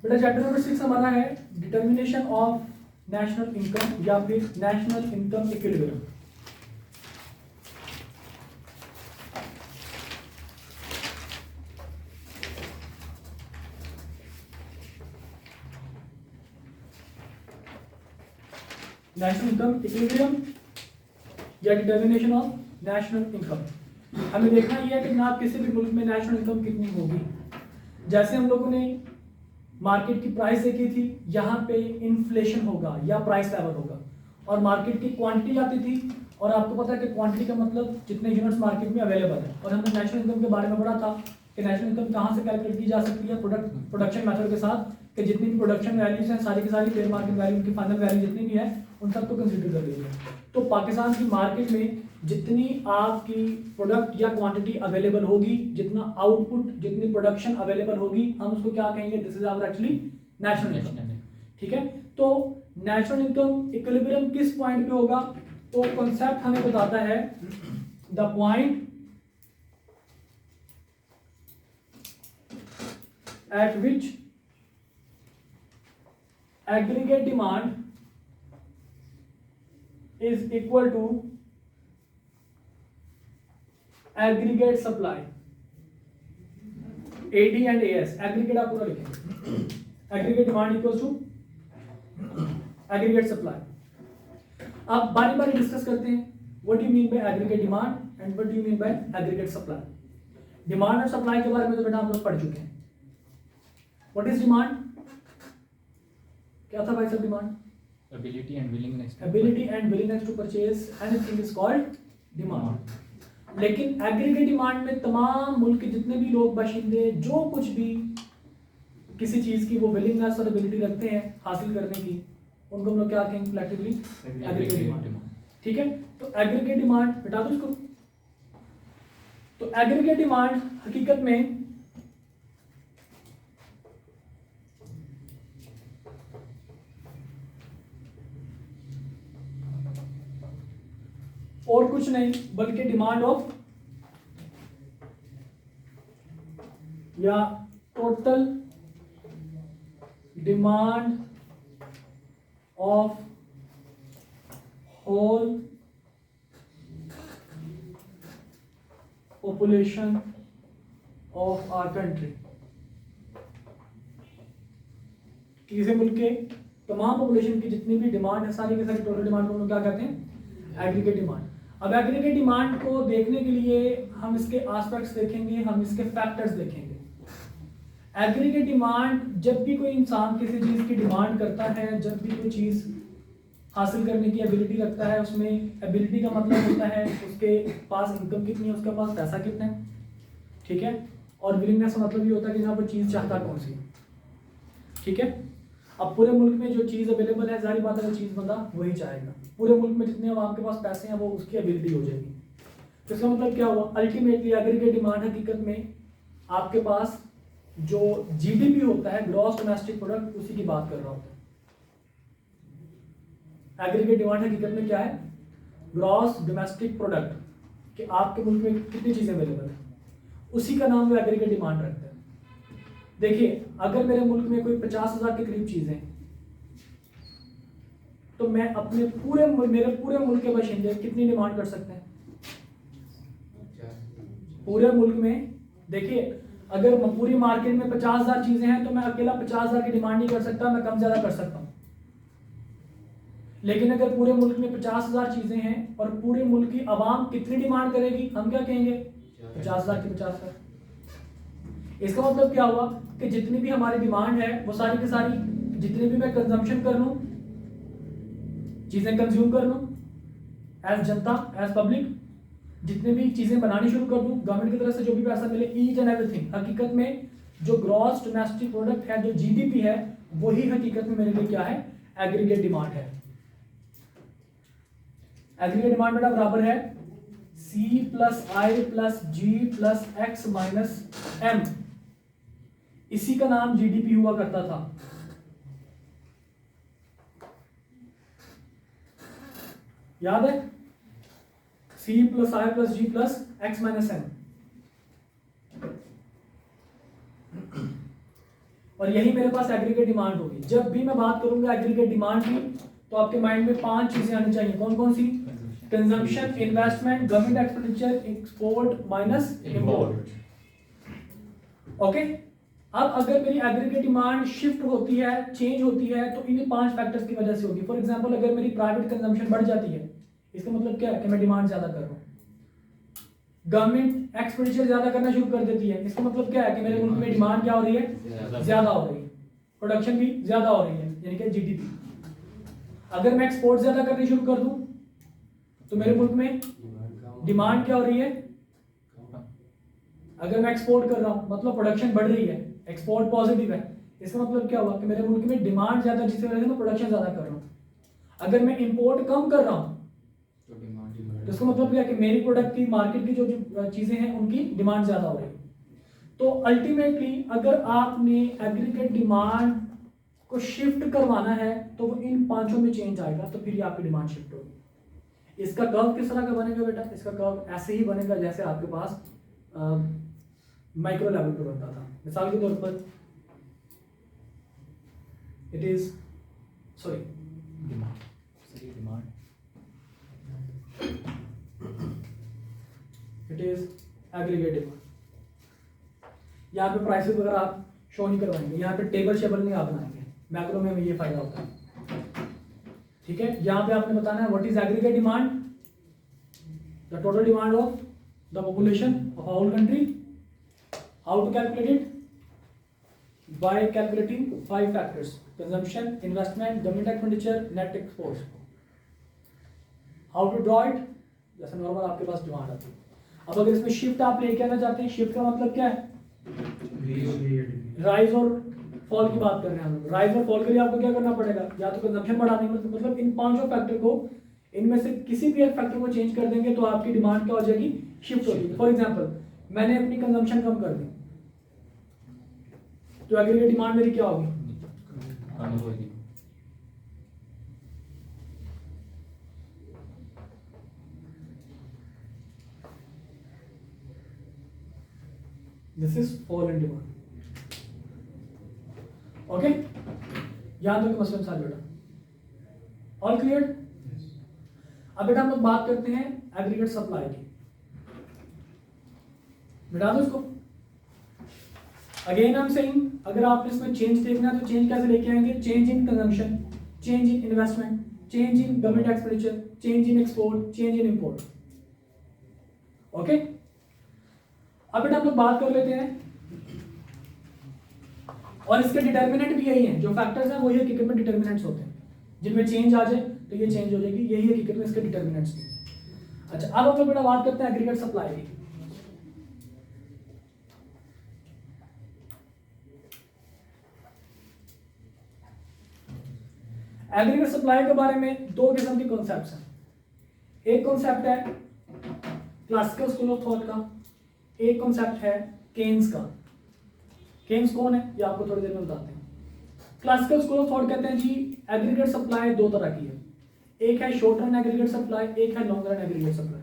बेटा chapter number 6 हमारा है डिटर्मिनेशन ऑफ नेशनल इनकम या फिर national income equilibrium. National income equilibrium या डिटर्मिनेशन ऑफ नेशनल इनकम। हमें देखना यह है कि जनाब किसी भी मुल्क में नेशनल इनकम कितनी होगी। जैसे हम लोगों ने मार्केट की प्राइस देखी थी, यहाँ पे इन्फ्लेशन होगा या प्राइस लेवल होगा, और मार्केट की क्वांटिटी आती थी, और आपको पता है कि क्वांटिटी का मतलब जितने यूनिट्स मार्केट में अवेलेबल है। और हमने नेशनल इनकम के बारे में पढ़ा था कि नेशनल इनकम कहाँ से कैलकुलेट की जा सकती है, प्रोडक्शन मेथड के साथ, कि जितनी भी प्रोडक्शन वैल्यूज हैं सारी की सारी फेयर मार्केट वैल्यू, उनकी फाइनल वैल्यू जितनी भी है उन सबको कंसिडर कर लीजिए। तो पाकिस्तान की मार्केट में जितनी आपकी प्रोडक्ट या क्वांटिटी अवेलेबल होगी, जितना आउटपुट, जितनी प्रोडक्शन अवेलेबल होगी, हम उसको क्या कहेंगे, this is our actually national income. ठीक है, तो नेशनल इनकम इक्विलिब्रियम किस पॉइंट पे होगा, तो कॉन्सेप्ट हमें बताता है the point at which aggregate demand is equal to aggregate supply. AD and AS, aggregate आप पूरा लिखेंगे, aggregate demand equals to aggregate supply. अब बारी बारी डिस्कस करते हैं what do you mean by aggregate demand and what do you mean by aggregate supply. Demand और supply के बारे में तो बेटा हम लोग पढ़ चुके हैं। व्हाट इज डिमांड, क्या था भाई साहब demand? ability and willingness to purchase anything is called demand। लेकिन एग्रीगेट डिमांड में तमाम मुल्क के जितने भी लोग बाशिंदे जो कुछ भी किसी चीज की वो विलिंगनेस और एबिलिटी रखते हैं हासिल करने की, उनको हम लोग क्या कहेंगे कलेक्टिवली, एग्रीगेट डिमांड। ठीक है, तो एग्रीगेट डिमांड बेटा दो इसको। तो एग्रीगेट डिमांड हकीकत में और कुछ नहीं बल्कि डिमांड ऑफ या total demand of whole population of our country. किसी मुल्क के तमाम पॉपुलेशन की जितनी भी डिमांड है सारी की सारी टोटल डिमांड को हम लोग क्या कहते हैं, एग्रीगेट डिमांड। अब एग्रीगेट डिमांड को देखने के लिए हम इसके एस्पेक्ट्स देखेंगे, हम इसके फैक्टर्स देखेंगे। एग्रीगेट डिमांड, जब भी कोई इंसान किसी चीज की डिमांड करता है, जब भी कोई चीज हासिल करने की एबिलिटी रखता है, उसमें एबिलिटी का मतलब होता है उसके पास इनकम कितनी है, उसके पास पैसा कितना है। ठीक है, और विलिंगनेस का मतलब ये होता है कि ना वो चीज चाहता कौन सी। ठीक है, अब पूरे मुल्क में जो चीज़ अवेलेबल है, जारी बात है वो चीज़ बंदा वही चाहेगा। पूरे मुल्क में जितने आपके पास पैसे हैं वो उसकी एबिलिटी हो जाएगी। तो इसका मतलब क्या हुआ, अल्टीमेटली एग्रीगेट डिमांड हकीकत में आपके पास जो जीडीपी होता है, ग्रॉस डोमेस्टिक प्रोडक्ट, उसी की बात कर रहा होता है। एग्रीगेट डिमांड हकीकत में क्या है, ग्रॉस डोमेस्टिक प्रोडक्ट, कि आपके मुल्क में कितनी चीज़ें अवेलेबल है, उसी का नाम वो एग्रीगेट डिमांड रखते हैं। देखिए, अगर मेरे मुल्क में कोई 50,000 के करीब चीजें, तो मैं अपने मेरे पूरे मुल्क के बाशिंदे कितनी डिमांड कर सकते हैं पूरे मुल्क में। देखिए, अगर पूरी मार्केट में 50,000 चीजें हैं तो मैं अकेला 50,000 की डिमांड नहीं कर सकता, मैं कम ज्यादा कर सकता हूं। लेकिन अगर पूरे मुल्क में 50,000 चीजें हैं और पूरे मुल्क की आवाम कितनी डिमांड करेगी, हम क्या कहेंगे, 50,000 की 50,000। इसका मतलब क्या हुआ कि जितनी भी हमारी डिमांड है वो सारी की सारी, जितनी भी मैं कंजम्पशन कर लूं, चीजें कंज्यूम कर लूं एज जनता, एज पब्लिक, जितनी भी चीजें बनानी शुरू कर दूं, गवर्नमेंट की तरफ से जो भी पैसा मिले, ईच एंड एवरीथिंग, हकीकत में जो ग्रॉस डोमेस्टिक प्रोडक्ट है, जो जीडीपी है, वही हकीकत में मेरे लिए क्या है, एग्रीगेट डिमांड है। एग्रीगेट डिमांड बेटा बराबर है C प्लस आई प्लस जी प्लस एक्स माइनस एम। इसी का नाम जीडीपी हुआ करता था। याद है, C प्लस आई प्लस जी प्लस एक्स माइनस एम। और यही मेरे पास एग्रीगेट डिमांड होगी। जब भी मैं बात करूंगा एग्रीगेट डिमांड की तो आपके माइंड में 5 चीजें आनी चाहिए। कौन कौन सी? Consumption, investment, government expenditure, export minus import. Okay, अब अगर मेरी एग्रीगेट डिमांड शिफ्ट होती है, चेंज होती है, तो इन्हीं 5 फैक्टर्स की वजह से होगी। फॉर एग्जांपल अगर मेरी प्राइवेट कंजम्पशन बढ़ जाती है, इसका मतलब क्या है कि मैं डिमांड ज्यादा कर रहा हूँ। गवर्नमेंट एक्सपेंडिचर ज्यादा करना शुरू कर देती है, इसका मतलब क्या है कि मेरे मुल्क में डिमांड क्या हो रही है? ज्यादा हो रही है, प्रोडक्शन भी ज्यादा हो रही है, यानी कि जीडीपी। अगर मैं एक्सपोर्ट ज्यादा करनी शुरू कर दूं तो मेरे मुल्क में डिमांड क्या हो रही है? अगर मैं एक्सपोर्ट कर रहा हूं मतलब प्रोडक्शन बढ़ रही है, एक्सपोर्ट पॉजिटिव है, इसका मतलब क्या हुआ कि मेरे मुल्क में डिमांड ज्यादा, जिसकी वजह से मैं प्रोडक्शन ज्यादा कर रहा हूं। अगर मैं इंपोर्ट कम कर रहा हूं तो इसका मतलब क्या है कि मेरी प्रोडक्ट की, मार्केट की जो चीजें हैं उनकी डिमांड ज्यादा हो रही है। तो अल्टीमेटली अगर आपने एग्रीगेट डिमांड को शिफ्ट करवाना है तो वो इन 5 में चेंज आएगा, तो फिर ये आपकी डिमांड शिफ्ट होगी। इसका कर्व किस तरह का बनेगा बेटा? इसका कर्व ऐसे ही बनेगा जैसे आपके पास माइक्रो लेवल पे बनता था। मिसाल के तौर पर it is sorry demand it is aggregate demand. यहाँ पे प्राइसेस वगैरह आप शो नहीं करवाएंगे, यहाँ पे टेबल शेबल नहीं आप बनाएंगे। मैक्रो में ये फायदा होता है, ठीक है। यहाँ पे आपने बताना है what is aggregate demand, the total demand of the population of whole country. How to calculate it? By calculating 5 factors: consumption, investment, government expenditure, net export. How to draw it? जैसे नॉर्मल आपके पास demand आती है। अब अगर इसमें shift आप लेके आना चाहते हैं, शिफ्ट का मतलब क्या है? राइज और फॉल की बात कर रहे हैं हम लोग। राइज और फॉल के लिए आपको क्या करना पड़ेगा? या तो कंजम्पशन बढ़ाने में, मतलब इन 5 फैक्टर को, इनमें से किसी भी एक फैक्टर को चेंज कर देंगे तो आपकी डिमांड क्या हो जाएगी? शिफ्ट हो जाएगी। फॉर एग्जांपल मैंने अपनी कंजम्पशन कम कर दी तो एग्रीगेट डिमांड मेरी क्या होगी? कम होगी। This is fall in demand. Okay, याद रखो मसलन सारे बेटा। All clear? अब बेटा हम लोग बात करते हैं एग्रीगेट सप्लाई की। बिठा दो इसको। अगेन आई एम सेइंग, अगर आपने इसमें चेंज देखना है तो चेंज कैसे लेके आएंगे? Change in consumption, change in investment, change in government expenditure, change in export, change in import. Okay, अब बेटा हम लोग बात कर लेते हैं, और इसके डिटर्मिनेंट भी यही हैं, जो फैक्टर्स हैं वो ये हकीकत में डिटर्मिनेंट्स होते हैं, जिनमें चेंज आ जाए तो ये चेंज हो जाएगी, यही हकीकत में इसके डिटर्मिनेंट्स भी। अच्छा, अब हम लोग बेटा बात करते हैं एग्रीगेट सप्लाई की। एग्रीगेट सप्लाई के बारे में 2 किस्म के कॉन्सेप्ट्स हैं। एक कॉन्सेप्ट है क्लासिकल स्कूल ऑफ थॉट का, एक कॉन्सेप्ट है केन्स का। केन्स कौन है ये आपको थोड़ी देर में बताते हैं। क्लासिकल स्कूल ऑफ थॉट कहते हैं जी एग्रीगेट सप्लाई 2 तरह की है, एक है शॉर्ट रन एग्रीगेट सप्लाई, एक है long run aggregate supply.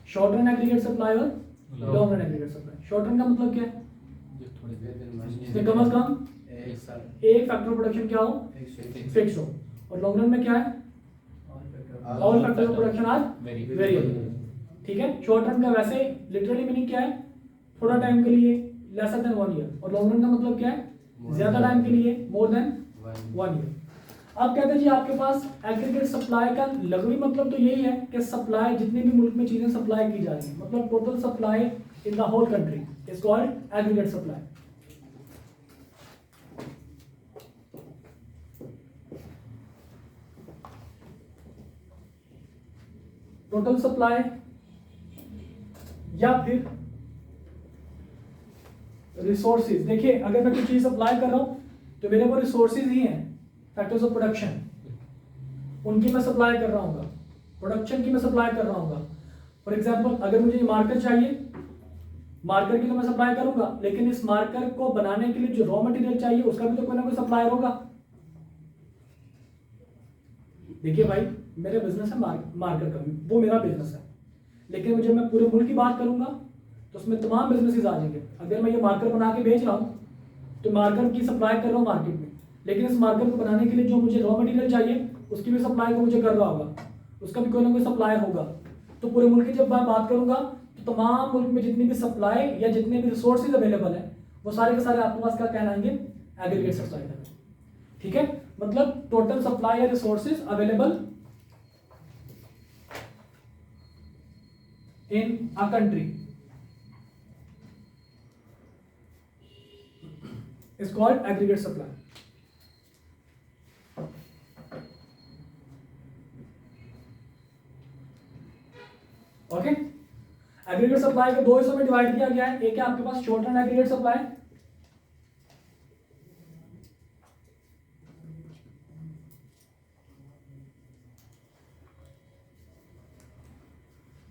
Short run aggregate supply और long run aggregate supply. Short run का मतलब क्या है? इसमें कम से कम एक फैक्टर प्रोडक्शन क्या हो? फिक्स हो। और लॉन्ग रन में क्या है? All factor of production are variable. ठीक है, शॉर्ट रन का वैसे लिटरली मीनिंग क्या है? थोड़ा टाइम के लिए, लेसर देन 1 ईयर। और लॉन्ग रन का मतलब क्या है? ज्यादा टाइम के लिए, मोर देन 1 ईयर। अब कहते हैं जी आपके पास एग्रीगेट सप्लाई का लघवी मतलब तो यही है कि सप्लाई, जितने भी मुल्क में चीजें सप्लाई की जा रही है, मतलब total supply in the whole country is called aggregate supply. Total supply या फिर रिसोर्सेज। देखिए अगर मैं कोई चीज सप्लाई कर रहा हूं तो मेरे वो रिसोर्सेज ही हैं, फैक्टर्स ऑफ प्रोडक्शन, उनकी मैं सप्लाई कर रहा हूँ, प्रोडक्शन की मैं सप्लाई कर रहा हूँ। फॉर एग्जांपल अगर मुझे मार्कर चाहिए, मार्कर की तो मैं सप्लाई करूंगा, लेकिन इस मार्कर को बनाने के लिए जो रॉ मटेरियल चाहिए उसका भी तो कोई ना कोई सप्लायर होगा। देखिए भाई मेरा बिजनेस है मार्कर का भी, वो मेरा बिजनेस है, लेकिन जब मैं पूरे मुल्क की बात करूंगा तो उसमें तमाम बिजनेसेस आ जाएंगे। अगर मैं ये मार्कर बना के बेच रहा हूँ तो मार्कर की सप्लाई कर रहा हूँ मार्केट में, लेकिन इस मार्कर को बनाने के लिए जो मुझे रॉ मटेरियल चाहिए उसकी भी सप्लाई को मुझे कर रहा होगा, उसका भी कोई ना कोई सप्लायर होगा। तो पूरे मुल्क की जब मैं बात करूंगा तो तमाम मुल्क में जितनी भी सप्लाई या जितने भी रिसोर्सेज अवेलेबल है वो सारे के सारे आपके पास क्या कहलाएंगे, एग्रीगेट सप्लाई कहलाएंगे। ठीक है, मतलब टोटल सप्लाई या resources available in a country is called aggregate supply. Okay, aggregate supply को दो हिस्सों में डिवाइड किया गया है। एक है आपके पास शॉर्ट रन एग्रीगेट सप्लाई,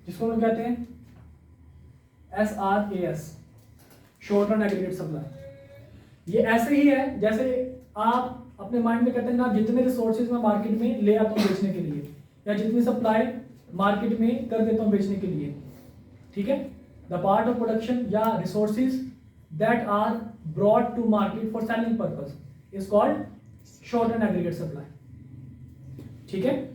जिसको हम कहते हैं SRAS, short run aggregate supply. ये ऐसे ही है जैसे आप अपने माइंड में कहते हैं ना, जितने रिसोर्सेज मैं मार्केट में ले आता हूँ बेचने के लिए, या जितनी सप्लाई मार्केट में कर देता हूँ बेचने के लिए। ठीक है, द पार्ट ऑफ प्रोडक्शन या resources that are brought to market for selling purpose is called short run aggregate supply. ठीक है,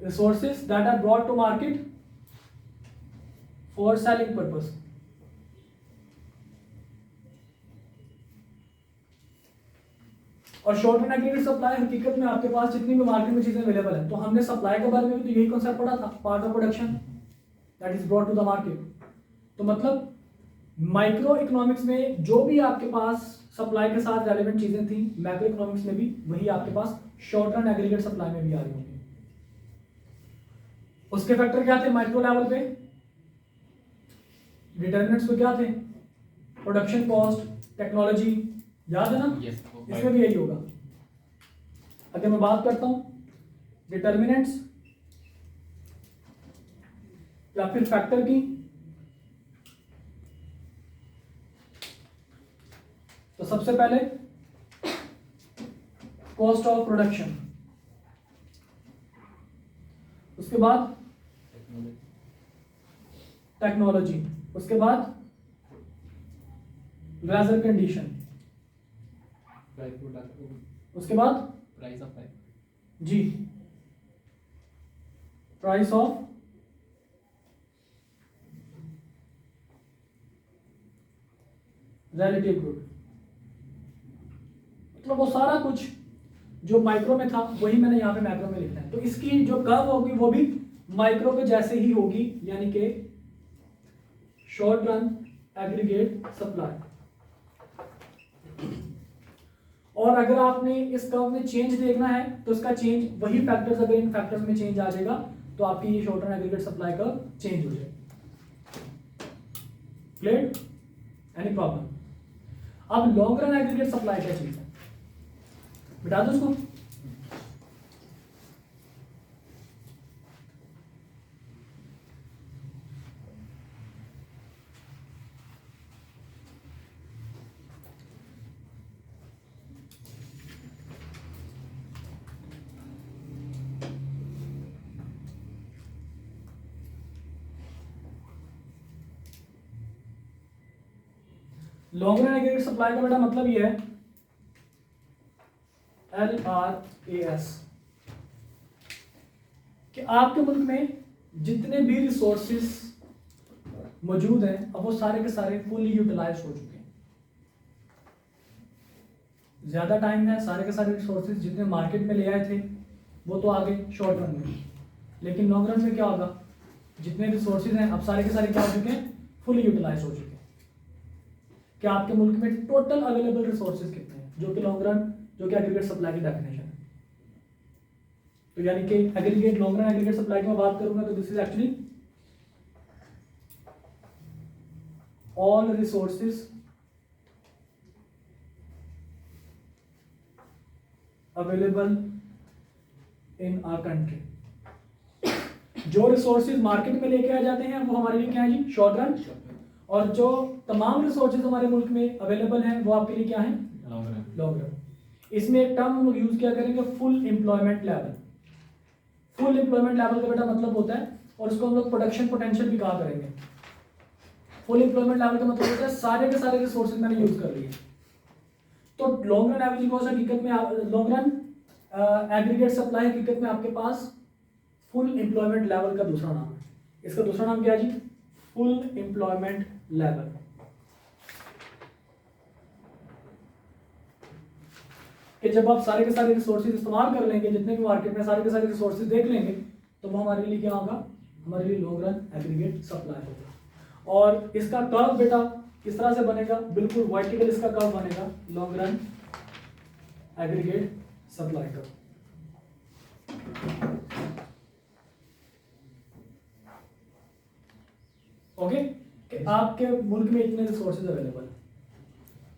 resources that are brought to market for selling purpose। और शॉर्ट रन एग्रीगेट सप्लाई हकीकत में आपके पास जितनी भी market में चीजें अवेलेबल है, तो हमने सप्लाई के बारे में भी तो यही कॉन्सेप्ट पढ़ा था, part of production that is brought to the market. तो मतलब माइक्रो इकोनॉमिक्स में जो भी आपके पास सप्लाई के साथ रेलेवेंट चीजें थी, मैक्रो इकोनॉमिक्स में भी वही आपके पास शॉर्ट रन एग्रीगेट सप्लाई में भी आ रही होंगी। उसके फैक्टर क्या थे माइक्रो लेवल पे, डिटरमिनेंट्स पे क्या थे, प्रोडक्शन कॉस्ट, टेक्नोलॉजी, याद है ना? Yes, इसमें भी यही होगा। अगर मैं बात करता हूं डिटरमिनेंट्स या फिर फैक्टर की, तो सबसे पहले कॉस्ट ऑफ प्रोडक्शन, उसके बाद टेक्नोलॉजी, उसके बाद वेदर कंडीशन, उसके बाद प्राइस ऑफ जी प्राइस ऑफ रिलेटिव गुड। मतलब वो सारा कुछ जो माइक्रो में था वही मैंने यहाँ पे मैक्रो में लिखना है। तो इसकी जो कर्व होगी वो भी माइक्रो के जैसे ही होगी, यानी कि शॉर्ट रन एग्रीगेट सप्लाई। और अगर आपने इस कर्व में चेंज देखना है तो इसका चेंज वही फैक्टर्स, अगर इन फैक्टर्स में चेंज आ जाएगा तो आपकी ये short run aggregate supply curve change हो जाएगा। क्लियर? Any problem? अब लॉन्ग रन एग्रीगेट सप्लाई क्या चीज है, बता दो उसको। लॉन्ग रन एग्रीगेट सप्लाई का बेटा मतलब ये है LRAS, कि आपके मुल्क में जितने भी रिसोर्सेज मौजूद हैं अब वो सारे के सारे फुली यूटिलाइज हो चुके हैं। ज्यादा टाइम है, सारे के सारे रिसोर्सेज जितने मार्केट में ले आए थे वो तो आ गए शॉर्ट रन में, लेकिन लॉन्ग रन में क्या होगा, जितने रिसोर्सेज हैं अब सारे के सारे क्या हो चुके हैं, फुली यूटिलाइज हो चुके हैं। कि आपके मुल्क में टोटल अवेलेबल रिसोर्सेज कितने हैं, जो कि लॉन्ग रन, जो कि एग्रीगेट सप्लाई की डेफिनेशन है। तो यानी कि aggregate long run aggregate supply की मैं बात करूंगा तो this is actually all resources available in our country. जो रिसोर्सेज मार्केट में लेके आ जाते हैं वो हमारे लिए क्या है जी, शॉर्ट रन। और जो तमाम रिसोर्सेज हमारे मुल्क में अवेलेबल हैं वो आपके लिए क्या है, लॉन्ग रन। Long run. इसमें एक टर्म हम लोग यूज किया करेंगे full employment level. Full employment level का बेटा मतलब होता है, और उसको हम लोग प्रोडक्शन पोटेंशियल भी कहा करेंगे। फुल एम्प्लॉयमेंट लेवल का मतलब होता है सारे के सारे रिसोर्सेज मैंने यूज कर लिए। तो लॉन्ग रन एवरेज कॉस्ट हकीकत में, लॉन्ग रन एग्रीगेट सप्लाई हकीकत में आपके पास फुल एम्प्लॉयमेंट लेवल का दूसरा नाम है। इसका दूसरा नाम क्या है जी? Full employment level. कि जब आप सारे के सारे रिसोर्सेज इस्तेमाल कर लेंगे, जितने भी मार्केट में सारे के सारे रिसोर्सेज देख लेंगे, तो वो हमारे लिए क्या होगा? हमारे लिए लॉन्ग रन एग्रीगेट सप्लाई होगा। और इसका कर्व बेटा किस तरह से बनेगा? बिल्कुल वर्टिकल इसका कर्व बनेगा लॉन्ग रन एग्रीगेट सप्लाई का। ओके, कि आपके मुल्क में इतने रिसोर्सेज अवेलेबल है,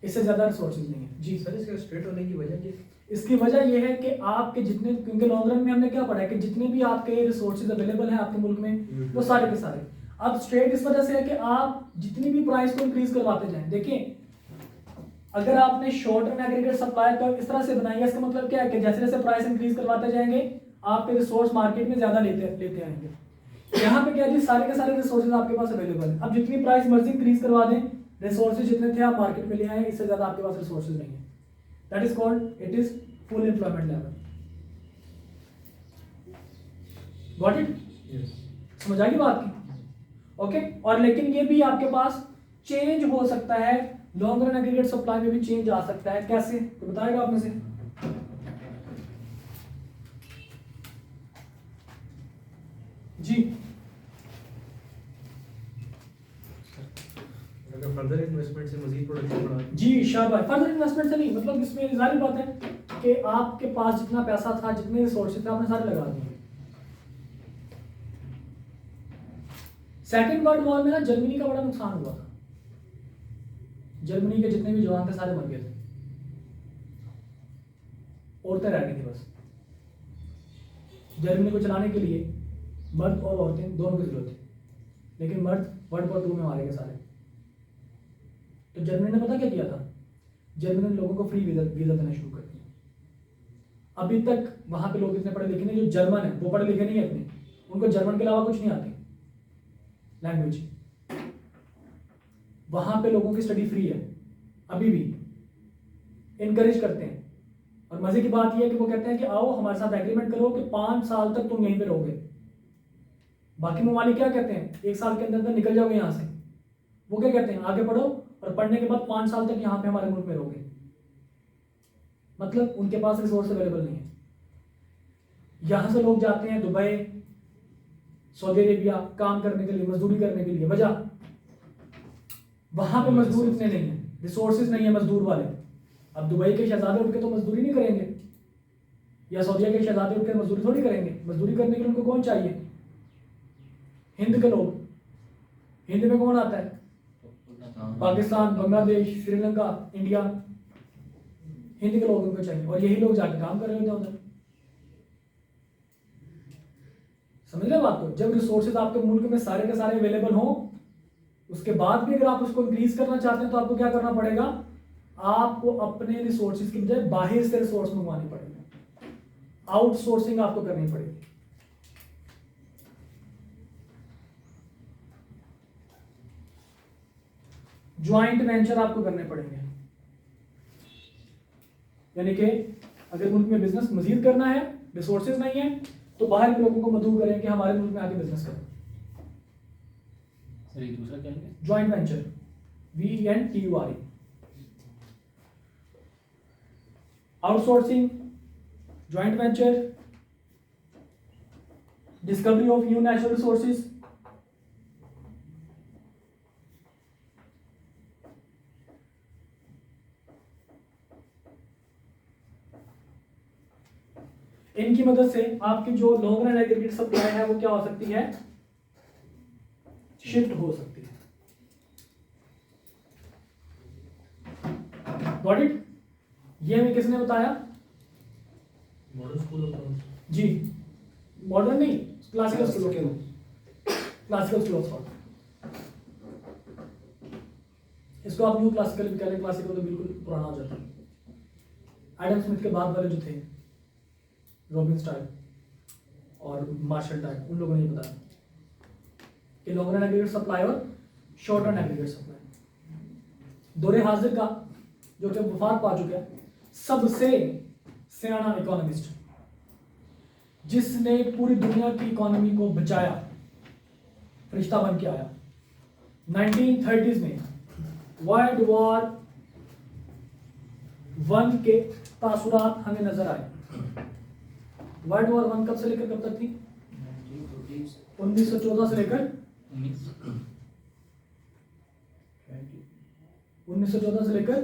इससे ज्यादा रिसोर्सेज नहीं है जी। सर इसका स्ट्रेट होने की वजह क्या है? इसकी वजह यह है कि आपके जितने, क्योंकि लॉन्ग रन में हमने क्या पढ़ा है कि जितने भी आपके रिसोर्सेज अवेलेबल हैं आपके मुल्क में, वो सारे के सारे। अब स्ट्रेट इस वजह से है कि आप जितनी भी प्राइस को इंक्रीज करवाते जाएं। देखिए, अगर आपने short run aggregate supply curve इस तरह से बनाई है, इसका मतलब क्या है कि जैसे जैसे प्राइस इंक्रीज करवाते जाएंगे आपके रिसोर्स मार्केट में ज्यादा लेते आएंगे। यहाँ पे क्या है जी? सारे के सारे रिसोर्सेज आपके पास अवेलेबल है। अब जितनी प्राइस मर्जी इंक्रीज करवा दें, रिसोर्सेज जितने थे आप मार्केट में ले आए, इससे ज्यादा आपके पास रिसोर्सेज नहीं है। That is called, it is full employment level. Got it? समझ आ गई बात की? ओके। और लेकिन ये भी आपके पास चेंज हो सकता है, लॉन्ग रन एग्रीगेट सप्लाई में भी चेंज आ सकता है। कैसे? तो बताएगा आप में से? जी, अगर फर्दर इन्वेस्टमेंट से मजीद प्रोडक्शन बढ़ा जी शाबाश। फर्दर इन्वेस्टमेंट से नहीं, मतलब इसमें जाहिर बात है कि आपके पास जितना पैसा था, जितने रिसोर्सेज थे, आपने सारे लगा दिए। सेकेंड वर्ल्ड वॉर में ना जर्मनी का बड़ा नुकसान हुआ था। जर्मनी के जितने भी जवान थे सारे मर गए थे, औरतें रह गई थी बस। जर्मनी को चलाने के लिए मर्द और औरतें दोनों की जरूरत थी, लेकिन मर्द वर्ल्ड वॉर 2 में मारे गए सारे। तो जर्मनी ने पता क्या किया था? जर्मनी ने लोगों को फ्री वीजा देना शुरू कर दिया। अभी तक वहां पे लोग इतने पढ़े लिखे नहीं, जो जर्मन है वो पढ़े लिखे नहीं है इतने, उनको जर्मन के अलावा कुछ नहीं आती लैंग्वेज। वहां पे लोगों की स्टडी फ्री है, अभी भी इनकरेज करते हैं। और मजे की बात यह है कि वो कहते हैं कि आओ हमारे साथ एग्रीमेंट करो कि 5 साल तक तुम यहीं पे रहोगे। बाकी ममालिक क्या कहते हैं? 1 साल के अंदर अंदर निकल जाओगे यहाँ से। वो क्या कहते हैं? आगे पढ़ो और पढ़ने के बाद 5 साल तक यहाँ पे हमारे मुल्क में रहोगे। मतलब उनके पास रिसोर्स अवेलेबल नहीं है। यहां से लोग जाते हैं दुबई, सऊदी अरेबिया काम करने के लिए, मजदूरी करने के लिए। वजह, वहां पे मजदूर इतने नहीं है, रिसोर्सेज नहीं है मजदूर वाले। अब दुबई के शहजादे उठ के तो मजदूरी नहीं करेंगे, या सऊदीया के शहजादे उठ के मजदूरी थोड़ी करेंगे। मजदूरी करने के लिए उनको कौन चाहिए? हिंद के लोग। हिंद में कौन आता है? पाकिस्तान, बांग्लादेश, श्रीलंका, इंडिया, हिंद के लोग उनको चाहिए, और यही लोग जाके काम कर रहे होते हैं उधर। समझ रहे बात को? जब रिसोर्सेज आपके मुल्क में सारे के सारे अवेलेबल हो, उसके बाद भी अगर आप उसको इंक्रीज करना चाहते हैं तो आपको क्या करना पड़ेगा? आपको अपने रिसोर्सेज की बजाय बाहर से रिसोर्स मंगवाने पड़ेंगे, आउटसोर्सिंग आपको करनी पड़ेगी। ज्वाइंट वेंचर आपको करने पड़ेंगे। यानी कि अगर मुल्क में बिजनेस मजीद करना है, रिसोर्सेज नहीं है, तो बाहर के लोगों को मदद करें कि हमारे मुल्क में आके बिजनेस करें। सर ये दूसरा क्या है? Joint venture, VENTURE। Outsourcing, joint venture, discovery of new natural resources, इनकी मदद से आपकी जो लॉन्ग रन एग्रीगेट सप्लाई है वो क्या हो सकती है? शिफ्ट हो सकती है। Got it? ये हमें किसने बताया? Modern school of accounts. जी, मॉडर्न नहीं, क्लासिकल स्कूल के लोग, क्लासिकल स्कूल ऑफ थॉट। इसको आप न्यू क्लासिकल भी कह लें, क्लासिकल तो बिल्कुल पुराना हो जाता है। एडम स्मिथ के बाद वाले जो थे, रॉबिन स्टाइल और मार्शल टाइप, उन लोगों ने ये बताया कि लॉन्ग रन एग्रीगेट सप्लाई और शॉर्ट रन एग्रीगेट सप्लाई। दोरे हाजिर का जो कि वफात पा चुका है, सबसे सियाना इकोनॉमिस्ट, जिसने पूरी दुनिया की इकोनॉमी को बचाया, फरिश्ता बन के आया। 1930s में वर्ल्ड वॉर 1 के तासुरात हमें नजर आए। वर्ल्ड वॉर 1 कब से लेकर कब तक थी? 1914 से लेकर 1914 से लेकर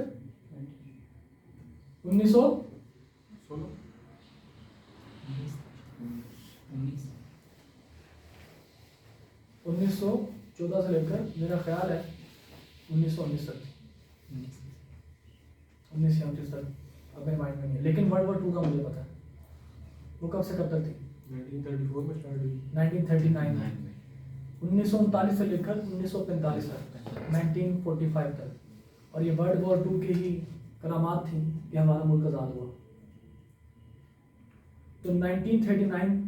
1914 से लेकर मेरा ख्याल है 1919 तक, 1939 तक, अब मेरे माइंड में नहीं है, लेकिन वर्ल्ड वॉर 2 का मुझे पता है वो कब से कब तक थी। 1934 में स्टार्ट हुई। 1939 में, 1939 से लेकर 1945 तक, 1945 तक। और ये वर्ल्ड वॉर 2 की ही करामात थी कि हमारा मुल्क आज़ाद हुआ। तो 1939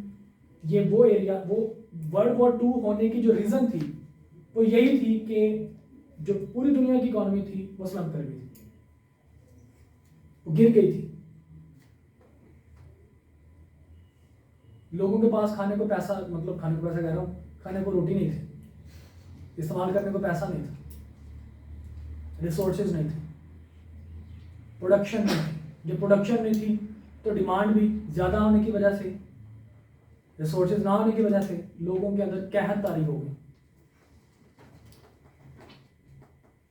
ये वो एरिया, वो वर्ल्ड वॉर 2 होने की जो रीज़न थी वो यही थी कि जो पूरी दुनिया की इकोनॉमी थी वो स्लम कर गई थी, वो गिर गई थी। लोगों के पास खाने को पैसा, मतलब खाने को पैसा कह रहा हूँ, खाने को रोटी नहीं थी, इस्तेमाल करने को पैसा नहीं था, रिसोर्सेज नहीं थे, प्रोडक्शन नहीं थी। जब प्रोडक्शन नहीं थी तो डिमांड भी ज़्यादा होने की वजह से, रिसोर्सेज ना होने की वजह से लोगों के अंदर कहत तारी हो गई,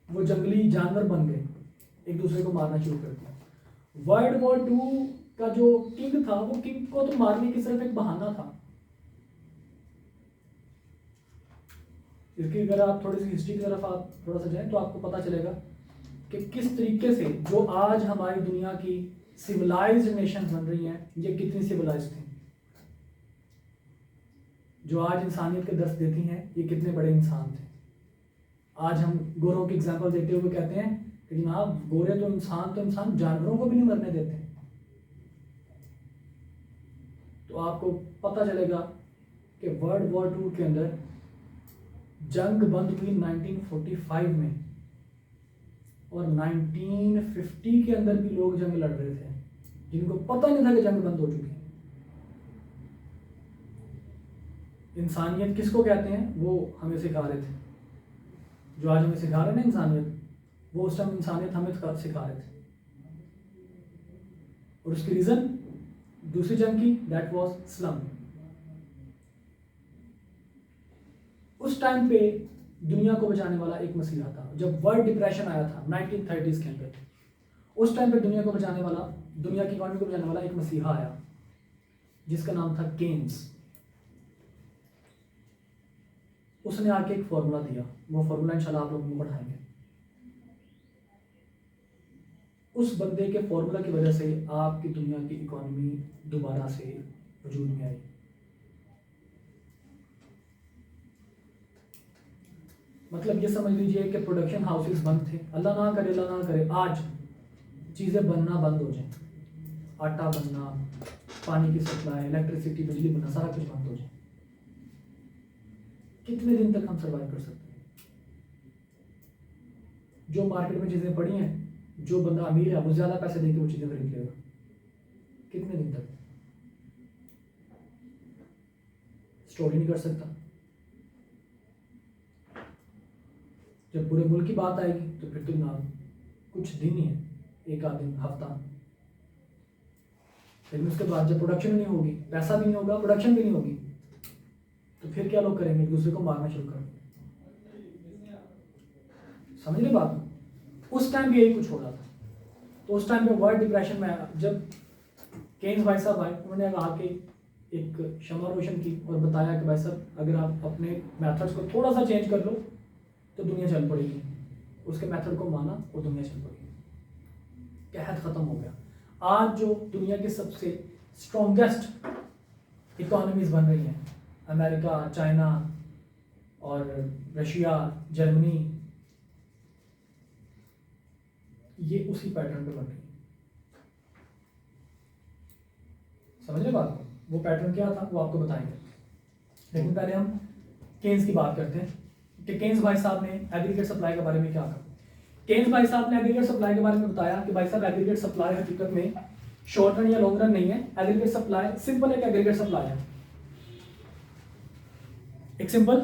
वो जंगली जानवर बन गए, एक दूसरे को मारना शुरू कर दिया। वर्ल्ड वॉर 2 का जो किंग था, वो किंग को तो मारने की सिर्फ एक बहाना था। इसकी अगर आप थोड़ी सी हिस्ट्री की तरफ आप थोड़ा सा जाएं तो आपको पता चलेगा कि किस तरीके से जो आज हमारी दुनिया की सिविलाइज्ड नेशन बन रही हैं, ये कितनी सिविलाइज्ड थी। जो आज इंसानियत के दर्स देती हैं, ये कितने बड़े इंसान थे। आज हम गोरों की एग्जांपल देते हुए कहते हैं कि जनाब गोरे तो इंसान जानवरों को भी नहीं मरने देते। तो आपको पता चलेगा कि वर्ल्ड वॉर 2 के अंदर जंग बंद हुई 1945 में, और 1950 के अंदर भी लोग जंग लड़ रहे थे जिनको पता नहीं था कि जंग बंद हो चुकी है। इंसानियत किसको कहते हैं वो हमें सिखा रहे थे, जो आज हमें सिखा रहे हैं ना इंसानियत, वो उस टाइम इंसानियत हमें सिखा रहे थे। और उसकी रीज़न दूसरी जंग की, दैट वाज स्लम। उस टाइम पे दुनिया को बचाने वाला एक मसीहा था। जब वर्ल्ड डिप्रेशन आया था 1930s के अंदर, उस टाइम पे दुनिया को बचाने वाला, दुनिया की इकोनॉमी को बचाने वाला एक मसीहा आया जिसका नाम था केन्स। उसने आके एक फॉर्मूला दिया, वो फॉर्मूला इंशाल्लाह आप लोगों को पढ़ाएंगे। उस बंदे के फॉर्मूला की वजह से आपकी दुनिया की इकोनॉमी दोबारा से वजूद में आई। मतलब ये समझ लीजिए कि प्रोडक्शन हाउसेस बंद थे। अल्लाह ना करे आज चीज़ें बनना बंद हो जाए, आटा बनना, पानी की सप्लाई, इलेक्ट्रिसिटी, बिजली बनना, सारा कुछ बंद हो जाए, कितने दिन तक हम सर्वाइव कर सकते हैं? जो मार्केट में चीज़ें पड़ी हैं, जो बंदा अमीर है वो ज़्यादा पैसे देके वो चीज़ें खरीद लेगा, कितने दिन तक? स्टोर ही नहीं कर सकता। जब पूरे मुल्क की बात आएगी तो फिर तो ना कुछ दिन ही है, एक आध दिन, हफ्ता। लेकिन उसके बाद जब प्रोडक्शन नहीं होगी, पैसा भी नहीं होगा, प्रोडक्शन भी नहीं होगी, तो फिर क्या लोग करेंगे? एक दूसरे को मारना शुरू कर। समझ रहे बात? उस टाइम भी यही कुछ हो रहा था। तो उस टाइम पे वर्ल्ड डिप्रेशन में आया। जब केन्स भाई साहब आए, उन्होंने आके एक शमा रोशन की और बताया कि भाई साहब अगर आप अपने मेथड्स को थोड़ा सा चेंज कर लो तो दुनिया चल पड़ेगी। उसके मेथड को माना और दुनिया चल पड़ेगी, कहत ख़त्म हो गया। आज जो दुनिया की सबसे स्ट्रॉन्गेस्ट इकोनॉमीज बन रही हैं, अमेरिका, चाइना और रशिया, जर्मनी, ये उसी पैटर्न पे बन रही है। समझ रहे बात को? वो पैटर्न क्या था वो आपको बताएंगे, लेकिन पहले हम केन्स की बात करते हैं कि केन्स भाई साहब ने एग्रीगेट सप्लाई के बारे में क्या कहा। केन्स भाई साहब ने एग्रीगेट सप्लाई के बारे में बताया कि भाई साहब एग्रीगेट सप्लाई हकीकत में शॉर्ट रन या लॉन्ग रन नहीं है। एग्रीगेट सप्लाई सिंपल एक एग्रीगेट सप्लाई है, एक सिंपल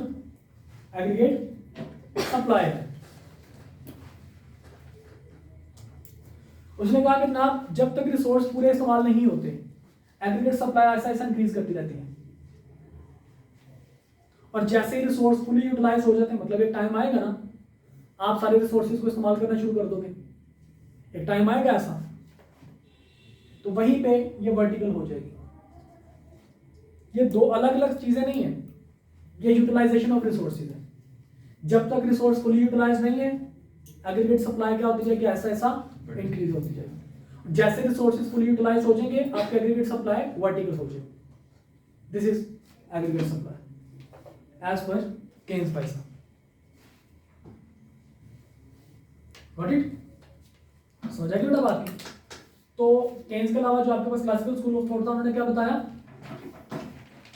एग्रीगेट सप्लाई है। उसने कहा कि जनाब जब तक रिसोर्स पूरे इस्तेमाल नहीं होते एग्रीगेट सप्लाई ऐसा ऐसा इंक्रीज करती रहती है, और जैसे ही रिसोर्स फुली यूटिलाइज हो जाते हैं, मतलब एक टाइम आएगा ना आप सारे रिसोर्सेज को इस्तेमाल करना शुरू कर दोगे, एक टाइम आएगा ऐसा, तो वहीं पे ये वर्टिकल हो जाएगी। ये दो अलग अलग चीजें नहीं है, ये यूटिलाइजेशन ऑफ रिसोर्सेज है। जब तक रिसोर्स फुली यूटिलाइज नहीं है एग्रीगेट सप्लाई क्या होती जाएगी, ऐसा ऐसा इंक्रीज होती जाएगी। जैसे रिसोर्सेज फुली यूटिलाइज हो जाएंगे आपके एग्रीगेट सप्लाई वर्टिकल हो जाएगी। This is aggregate supply as per Keynes भाई साहब। Got it? समझ आएगी बेटा बात की? तो केन्स के अलावा जो आपके पास क्लासिकल स्कूल ऑफ थॉट था उन्होंने क्या बताया,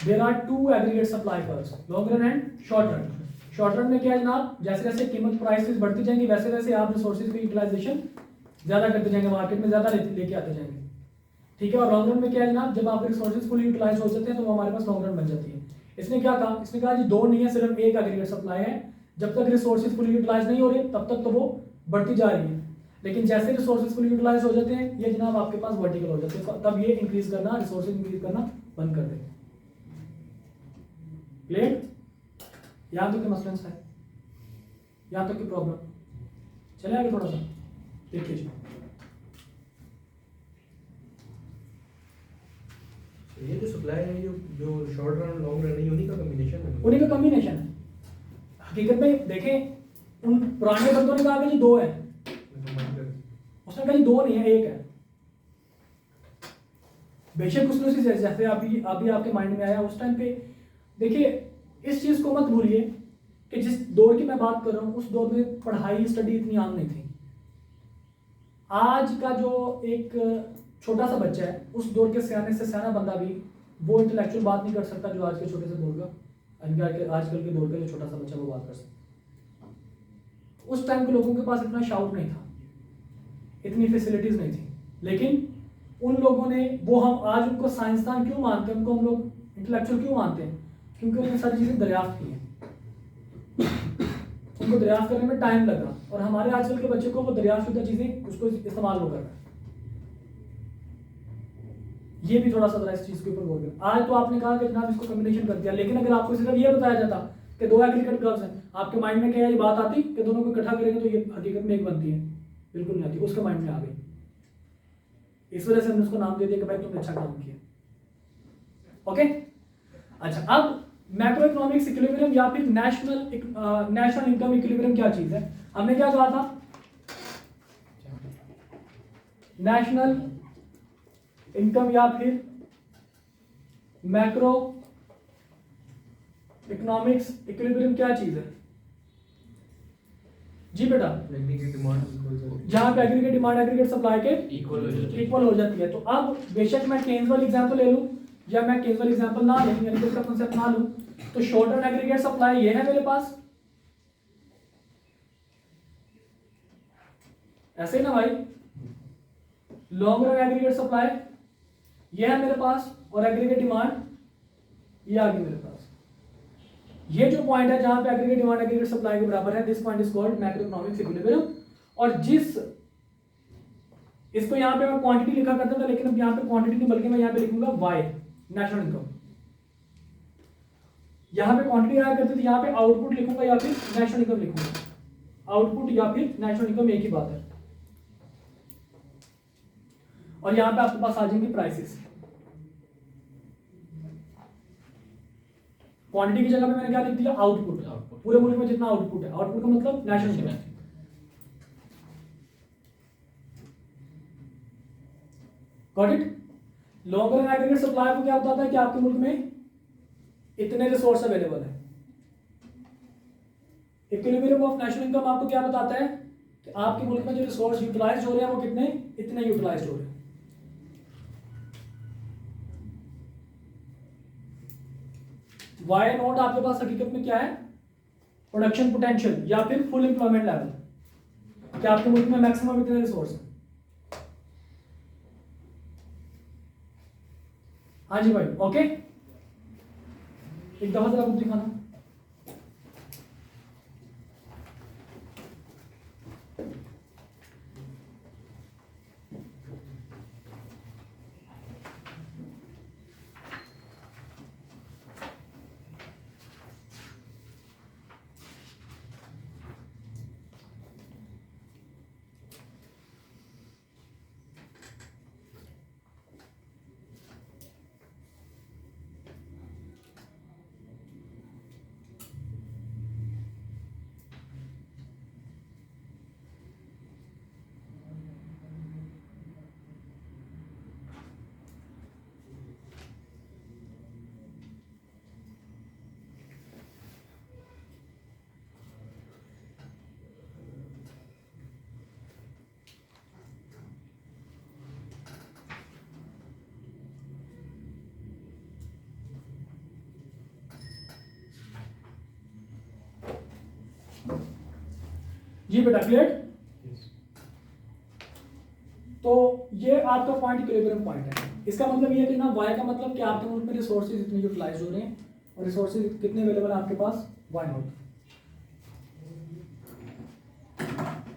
there are two aggregate supply curves, long run and short run. Short run में क्या है जनाब, जैसे जैसे कीमत प्राइसेस बढ़ती जाएंगी वैसे वैसे आप रिसोर्सेज की यूटिलाइजेशन ज्यादा करते जाएंगे, मार्केट में ज्यादा लेके आते जाएंगे, ठीक है। और लॉन्ग रन में क्या है जनाब, जब आप रिसोर्सेज फुली यूटिलाइज हो जाते हैं तो वो हमारे पास लॉन्ग रन बन जाती है। इसने क्या कहा, इसने कहा जी दो नहीं है, सिर्फ एक एग्रीगेट सप्लाई है। जब तक रिसोर्सेज फुली यूटिलाइज नहीं हो रहे तब तक तो वो बढ़ती जा रही है, लेकिन जैसे रिसोर्सेज फुली यूटिलाइज हो जाते हैं ये जनाब आपके पास वर्टिकल हो जाते हैं, तब ये इंक्रीज करना, रिसोर्सेज इंक्रीज करना बंद कर देंगे। क्लियर? यहां तक के मसलन है, यहां तक की प्रॉब्लम। चले आगे थोड़ा सा देखिए। ये जो सप्लाई है, जो शॉर्ट रन लॉन्ग रन है, उन्हीं का कॉम्बिनेशन है। उन्हीं का कॉम्बिनेशन है। हकीकत में देखें उन पुराने बंदों ने कहा कि जी दो है, उसने कहा जी दो नहीं है एक है। बेशक उसने उसी जैसे अभी आपके माइंड में आया उस टाइम पे। देखिए इस चीज को मत भूलिए कि जिस दौर की मैं बात कर रहा हूं उस दौर में पढ़ाई स्टडी इतनी आम नहीं थी। आज का जो एक छोटा सा बच्चा है उस दौर के सियाने से सियाना बंदा भी वो इंटेलेक्चुअल बात नहीं कर सकता जो आज के छोटे से दौर का, आजकल के दौर का जो छोटा सा बच्चा वो बात कर सकता। उस टाइम के लोगों के पास इतना शाउट नहीं था, इतनी फैसिलिटीज नहीं थी, लेकिन उन लोगों ने वो, हम आज उनको साइंसदान क्यों मानते हैं, उनको हम लोग इंटेलेक्चुअल क्यों मानते हैं, क्योंकि उन्होंने सारी चीजें दरियाफ्त की हैं, उनको दरियाफ्त करने में टाइम लगा। और हमारे आजकल के बच्चे को वो दरियाफ्त शुदा चीजें उसको इस्तेमाल वो कर रहा है। ये भी थोड़ा सा जरा इस चीज के ऊपर गौर करें। आज तो आपने कहा कि जनाब इसको कॉम्बिनेशन कर दिया, लेकिन अगर आपको सिर्फ ये बताया जाता कि दो एग्रीगेट कर्व्स हैं, आपके माइंड में क्या ये बात आती कि दोनों को इकट्ठा करेंगे तो ये हकीकत में एक बनती है? बिल्कुल नहीं आती। उसके माइंड में आ गई, इस वजह से हमने उसको नाम दे दिया कि भाई तुमने अच्छा काम किया। ओके अच्छा, अब मैक्रो इकोनॉमिक्स इक्विलिब्रियम या फिर नेशनल इनकम इक्विलिब्रियम क्या चीज है? हमने क्या कहा था, नेशनल इनकम या फिर मैक्रो इकोनॉमिक्स इक्विलिब्रियम क्या चीज है? जी बेटा, एग्रीगेट डिमांड जहां पे एग्रीगेट डिमांड एग्रीगेट सप्लाई के इक्वल हो जाती है। तो अब बेशक मैं केन्स वाली एग्जांपल ले लूं या मैं केन्स वाली एग्जांपल ना लूं, यानी कि इसका कांसेप्ट ना लूं, तो शॉर्ट रन एग्रीगेट सप्लाई ये है मेरे पास, ऐसे ना भाई। लॉन्ग रन एग्रीगेट सप्लाई ये है मेरे पास, और एग्रीगेट डिमांड ये आ गई मेरे पास। ये जो पॉइंट है जहां पे एग्रीगेट डिमांड एग्रीगेट सप्लाई के बराबर है, this point is called macro economics equilibrium. और जिस इसको यहां पे मैं क्वांटिटी लिखा करता था, लेकिन अब यहां पे क्वांटिटी नहीं बल्कि मैं यहां पे लिखूंगा वाई, नेशनल इनकम। यहां पे क्वांटिटी आया करती थी, यहां पे आउटपुट लिखूंगा या फिर नेशनल इनकम लिखूंगा। आउटपुट या फिर नेशनल इनकम एक ही बात है। और यहां पे आपके पास आ जाएंगे प्राइसेस। क्वांटिटी की जगह पे मैंने क्या लिख दिया, आउटपुट। पूरे मुल्क में जितना आउटपुट है, आउटपुट का मतलब national income. Got it? Long run aggregate supply को क्या बताता है कि आपके मुल्क में इतने रिसोर्स अवेलेबल है। इक्विलिब्रियम ऑफ नेशनल इनकम आपको क्या बताता है कि आपके मुल्क में जो रिसोर्स यूटिलाइज हो रहे हैं वो कितने, इतने यूटिलाइज हो रहे हैं। वाई नॉट आपके पास हकीकत में क्या है, प्रोडक्शन पोटेंशियल या फिर फुल एम्प्लॉयमेंट लेवल, कि आपके मुल्क में मैक्सिमम इतने रिसोर्स हैं। हाँ जी भाई, ओके, एक दफा जरा कुछ दिखाना। जी बेटा, क्लियर? तो ये आपका पॉइंट इक्विलिब्रियम पॉइंट है। इसका मतलब ये है कि ना वाई का मतलब कि आपके मुल्क में रिसोर्सेज इतने यूटिलाइज हो रहे हैं और रिसोर्सेज कितने अवेलेबल है आपके पास, वाई नॉट।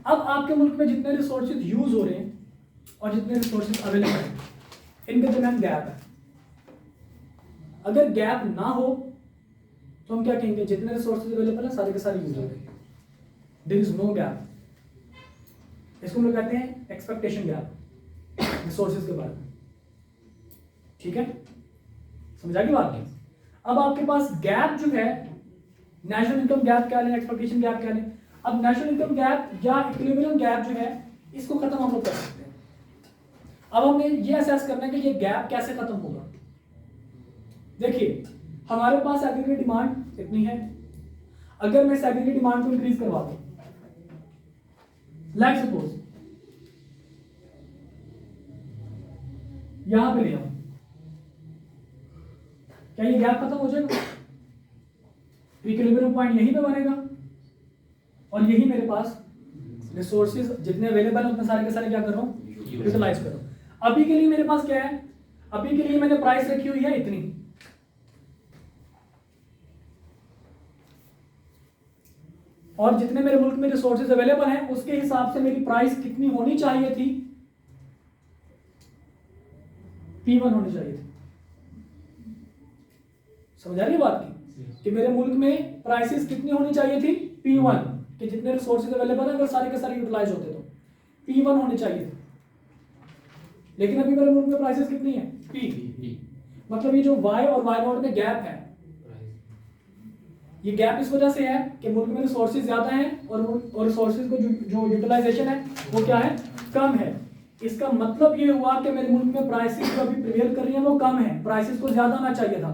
अब आपके मुल्क में जितने रिसोर्सेज यूज हो रहे हैं और जितने रिसोर्सेज अवेलेबल हैं, इनके दरमियान गैप है। अगर गैप ना हो तो हम क्या कहेंगे, जितने रिसोर्सेज अवेलेबल है सारे के सारे यूज हो रहे हैं, देयर इज नो गैप। इसको हम लोग कहते हैं एक्सपेक्टेशन गैप रिसोर्सेज के बारे में। ठीक है, समझा की बात नहीं? अब आपके पास गैप जो है, नेशनल इनकम गैप क्या लें, एक्सपेक्टेशन गैप क्या लें। अब नेशनल इनकम गैप या इक्विलिब्रियम गैप जो है, इसको खत्म हम लोग कर सकते हैं। अब हमने ये असेस करना है कि ये गैप कैसे खत्म होगा। देखिए, हमारे पास एग्रीगेट डिमांड इतनी है, अगर मैं इस एग्रीगेट डिमांड को इंक्रीज करवा दूं, लाइक सपोज यहां पे ले आऊं, क्या ये गैप खत्म हो जाएगा? इक्विलिब्रियम पॉइंट यहीं पे बनेगा और यही मेरे पास रिसोर्सेज जितने अवेलेबल है उतने सारे के सारे क्या कर रहा हूं, यूटिलाइज कर रहा हूं। अभी के लिए मेरे पास क्या है, अभी के लिए मैंने प्राइस रखी हुई है इतनी, और जितने मेरे मुल्क में रिसोर्सेज अवेलेबल हैं उसके हिसाब से मेरी प्राइस कितनी होनी चाहिए थी, P1 होनी चाहिए थी। समझ आ रही है बात की, कि मेरे मुल्क में प्राइसेस कितनी होनी चाहिए थी, P1, कि जितने रिसोर्सेज अवेलेबल है अगर सारे के सारे यूटिलाइज होते तो P1 होनी चाहिए थी। लेकिन अभी मेरे मुल्क में प्राइसेस कितनी है, P। मतलब ये जो Y और Y नॉट में गैप है, ये गैप इस वजह से है कि मुल्क में रिसोर्सेज ज्यादा हैं और रिसोर्सेज को जो यूटिलाइजेशन है वो क्या है, कम है। इसका मतलब ये हुआ कि मेरे मुल्क में प्राइसेस जो अभी प्रिवेल कर रही हैं वो कम है, प्राइसेस को ज्यादा ना चाहिए था।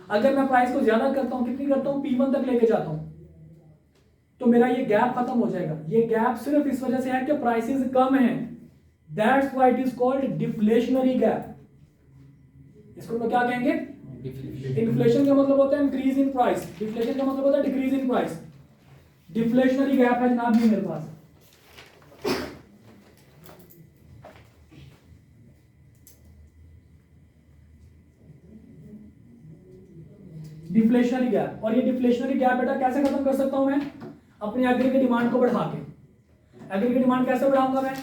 अगर मैं प्राइस को ज्यादा करता हूं, कितनी करता हूं, P1 तक लेके जाता हूं, तो मेरा ये गैप खत्म हो जाएगा। ये गैप सिर्फ इस वजह से है कि प्राइसेस कम हैं, that's why it is called deflationary gap. इसको हम क्या कहेंगे, इन्फ्लेशन का मतलब होता है इंक्रीज इन प्राइस, डिफ्लेशन का मतलब होता है decrease in price. Deflationary gap है जनाब ये मेरे पास। डिफ्लेशनरी गैप, और ये डिफ्लेशनरी गैप बेटा कैसे खत्म कर सकता हूं मैं, अपनी एग्रीगेट डिमांड को बढ़ा के। एग्रीगेट डिमांड कैसे बढ़ाऊंगा मैं,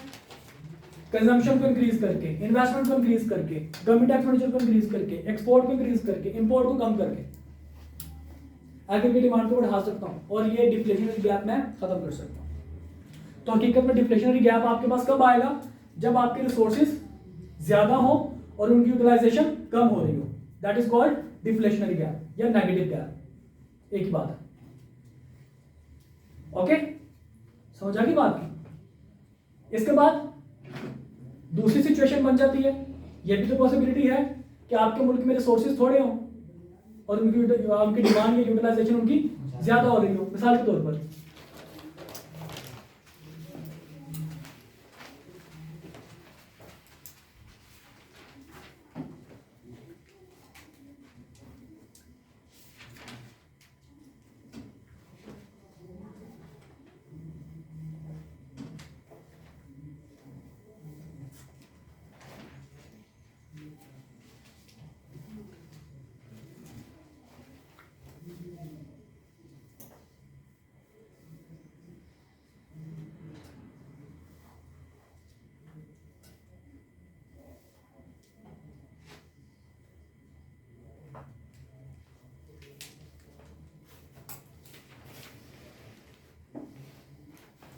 कंजम्पशन को इंक्रीज करके, इन्वेस्टमेंट को इंक्रीज करके, गवर्नमेंट एक्सपेंडिचर को इंक्रीज करके, एक्सपोर्ट को इंक्रीज करके, इंपोर्ट को कम करके एग्रीगेट डिमांड को बढ़ा सकता हूं और ये डिफ्लेशनरी गैप मैं खत्म कर सकता हूं। तो हकीकत में डिफ्लेशनरी गैप आपके पास कब आएगा, जब आपके रिसोर्सेज ज्यादा हो और उनकी यूटिलाइजेशन कम हो रही हो, that is called deflationary gap या नेगेटिव गैप, एक ही बात है। ओके, समझ आ गई बात की? इसके बाद दूसरी सिचुएशन बन जाती है, यह भी तो पॉसिबिलिटी है कि आपके मुल्क में रिसोर्सेज थोड़े हों और उनकी डिमांड या यूटिलाइजेशन उनकी ज्यादा हो रही हो। मिसाल के तौर पर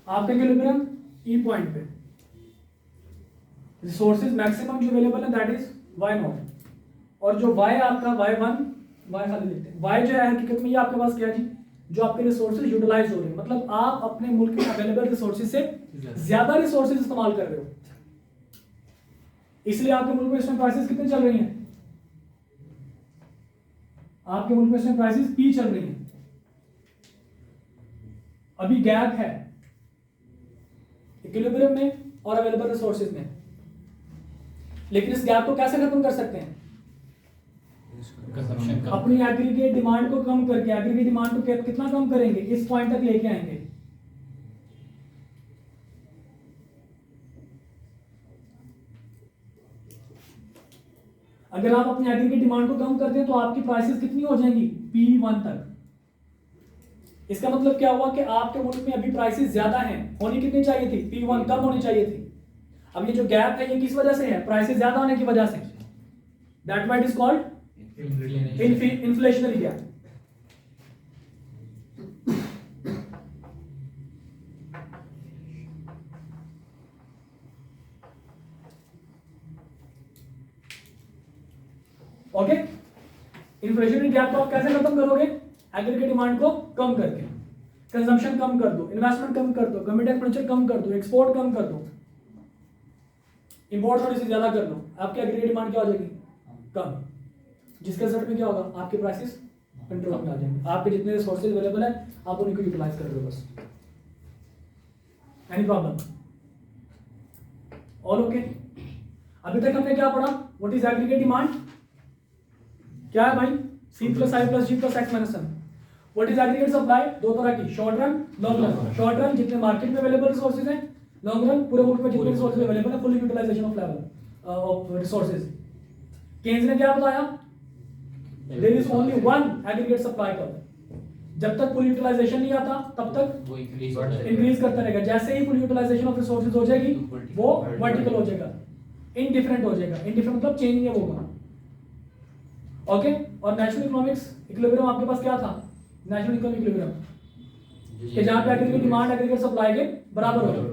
आपका इक्विलिब्रियम ई पॉइंट पे रिसोर्सेज मैक्सिमम जो अवेलेबल है दैट इज वाई नॉट, और जो वाई आपका वाई वन वाई खाली लिखते हैं, वाई जो है हकीकत में ये आपके पास क्या है जी, जो आपके रिसोर्सेज यूटिलाइज हो रहे हैं, मतलब आप अपने मुल्क में अवेलेबल रिसोर्सेज से ज्यादा रिसोर्सेज इस्तेमाल कर रहे हो, इसलिए आपके मुल्क में इसमें प्राइसेस कितने चल रही हैं, आपके मुल्क में इसमें प्राइसेस पी चल रही हैं। अभी गैप है इक्विलिब्रियम में और अवेलेबल रिसोर्सेज में, लेकिन इस गैप को कैसे खत्म कर सकते हैं, अपनी एग्रीगेट डिमांड को कम करके, एग्रीगेट डिमांड को कितना कम करेंगे, इस पॉइंट तक लेके आएंगे। अगर आप अपनी एग्रीगेट डिमांड को कम करते हैं तो आपकी प्राइसेस कितनी हो जाएंगी, P1 तक। इसका मतलब क्या हुआ कि आपके मुल्क में अभी प्राइसेस ज्यादा हैं, होनी कितनी चाहिए थी, P1 कम होनी चाहिए थी। अब ये जो गैप है ये किस वजह से है, प्राइसेस ज्यादा होने की वजह से, that what is called inflationary gap. Okay, inflationary gap को आप कैसे खत्म करोगे, एग्रीगेट डिमांड को कम करके, कंजम्पशन कम कर दो, इन्वेस्टमेंट कम कर दो, गवर्नमेंट एक्सपेंडिचर कम कर दो, एक्सपोर्ट कम कर दो, इंपोर्ट थोड़ी सी ज्यादा कर लो, आपकी एग्रीगेट डिमांड क्या हो जाएगी, कम, जिसके रिजल्ट में क्या होगा, आपके प्राइसेस कंट्रोल में आ जाएंगे, आपके जितने रिसोर्सेज अवेलेबल है आप उनको यूटिलाइज कर रहे हो बस। Any problem, all okay. अभी तक हमने क्या पढ़ा, व्हाट इज एग्रीगेट डिमांड, क्या है भाई, C plus I plus G plus X minus M। What is aggregate supply, दो तरह की, short run, long run. Short run जितने मार्केट में अवेलेबल रिसोर्सेज हैं, लॉन्ग रन पूरे मुल्क में जितने रिसोर्सेज अवेलेबल है, full utilisation of level of resources. Keynes ने क्या बताया, there is only one aggregate supply curve, जब तक फुल यूटिलाइजेशन नहीं आता तब तक वो इंक्रीज करता रहेगा, जैसे ही फुल यूटिलाइजेशन ऑफ रिसोर्सेज हो जाएगी वो वर्टिकल हो जाएगा, इनडिफरेंट हो जाएगा, इनडिफरेंट मतलब चेंज नहीं होगा। ओके, और नेशनल इकोनॉमिक्स इक्विलिब्रियम आपके पास क्या था, नेशनल इकोनॉमिक इक्विलिब्रियम, कि जहां पे एग्रीगेट डिमांड एग्रीगेट सप्लाई के बराबर हो,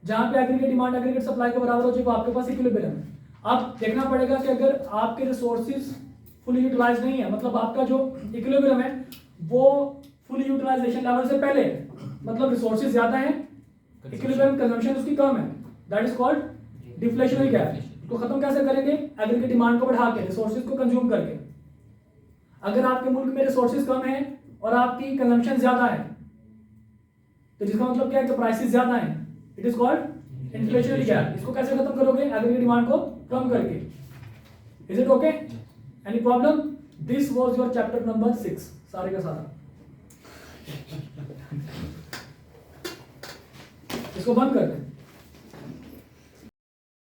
जहां पे एग्रीगेट डिमांड एग्रीगेट सप्लाई के बराबर हो जाए वो आपके पास इक्विलिब्रियम है। अब देखना पड़ेगा कि अगर आपके रिसोर्सेज फुली यूटिलाइज नहीं है, मतलब आपका जो इक्विलिब्रियम है वो फुली यूटिलाइजेशन लेवल से पहले, मतलब रिसोर्सेज ज्यादा है, इक्विलिब्रियम कंजम्पशन उसकी कम है, that is called deflationary gap. इसको खत्म कैसे करेंगे, एग्रीगेट डिमांड को बढ़ा के, रिसोर्सेज को कंज्यूम करके। अगर आपके मुल्क में रिसोर्सेज कम है और आपकी कंजम्पशन ज्यादा है, तो जिसका मतलब क्या है कि प्राइसेस ज्यादा है, it is called inflationary gap. इसको कैसे खत्म करोगे, एग्रीगेट डिमांड को कम करके। Is it okay, any problem, this was your chapter number 6 सारे का सारा। इसको बंद कर दें।